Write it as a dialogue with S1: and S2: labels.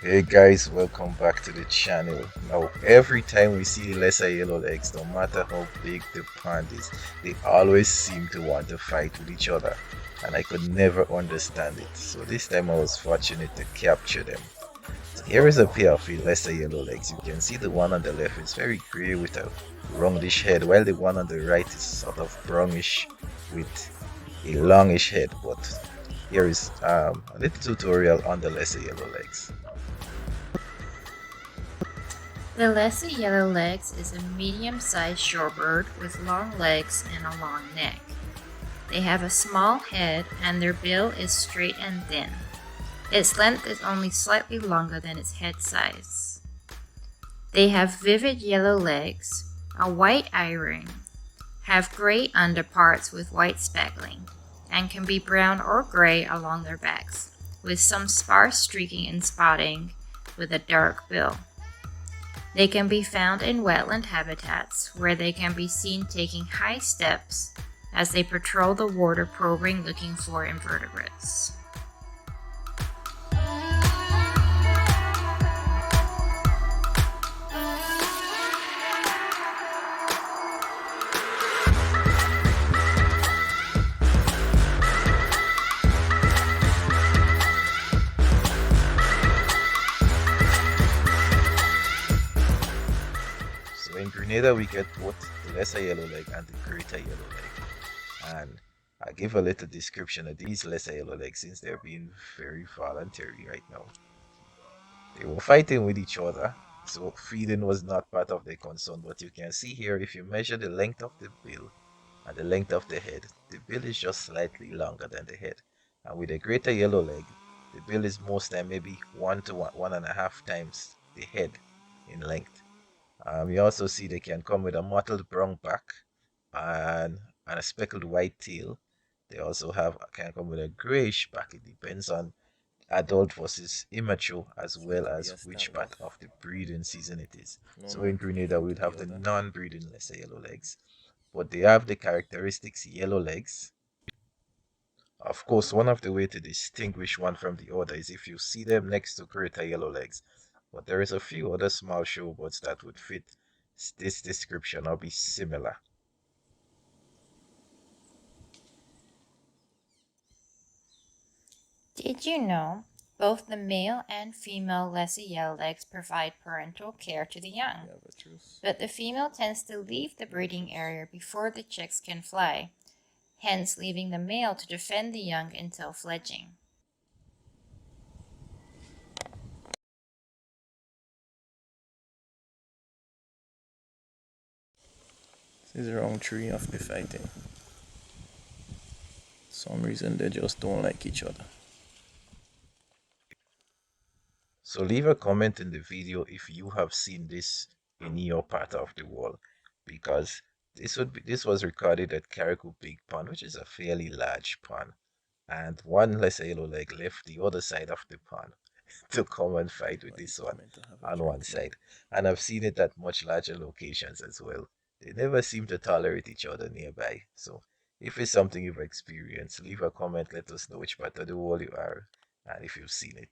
S1: Hey guys, welcome back to the channel. Now, every time we see lesser yellowlegs, no matter how big the pond is, they always seem to want to fight with each other, and I could never understand it. So this time I was fortunate to capture them. So here is a pair of lesser yellowlegs. You can see the one on the left is very grey with a roundish head, while the one on the right is sort of brownish with a longish head. But here is a little tutorial on the lesser yellowlegs.
S2: The Lesser Yellowlegs is a medium-sized shorebird with long legs and a long neck. They have a small head and their bill is straight and thin. Its length is only slightly longer than its head size. They have vivid yellow legs, a white eye ring, have gray underparts with white speckling, and can be brown or gray along their backs, with some sparse streaking and spotting with a dark bill. They can be found in wetland habitats where they can be seen taking high steps as they patrol the water probing looking for invertebrates.
S1: So in Grenada we get both the lesser yellowleg and the greater yellowleg. And I give a little description of these lesser yellowlegs since they're being very voluntary right now. They were fighting with each other, so feeding was not part of their concern. But you can see here, if you measure the length of the bill and the length of the head, the bill is just slightly longer than the head. And with a greater yellowleg, the bill is most time maybe 1 to 1.5 times the head in length. You also see they can come with a mottled brown back and a speckled white tail. They also can come with a grayish back. It depends on adult versus immature, as well as which part of the breeding season it is. So in Grenada, we'll have the non-breeding lesser yellowlegs, but they have the characteristics yellow legs. Of course, one of the way to distinguish one from the other is if you see them next to greater yellowlegs. But there is a few other small shorebirds that would fit this description or be similar.
S2: Did you know both the male and female Lesser Yellowlegs provide parental care to the young? But the female tends to leave the breeding area before the chicks can fly, hence leaving the male to defend the young until fledging.
S3: This is round 3 of the fighting. Some reason they just don't like each other.
S1: So leave a comment in the video if you have seen this in your part of the world, because this was recorded at Carriacou Big Pond, which is a fairly large pond, and one lesser yellowleg left the other side of the pond to come and fight with this one on one side. And I've seen it at much larger locations as well. They never seem to tolerate each other nearby. So if it's something you've experienced, leave a comment, let us know which part of the world you are and if you've seen it.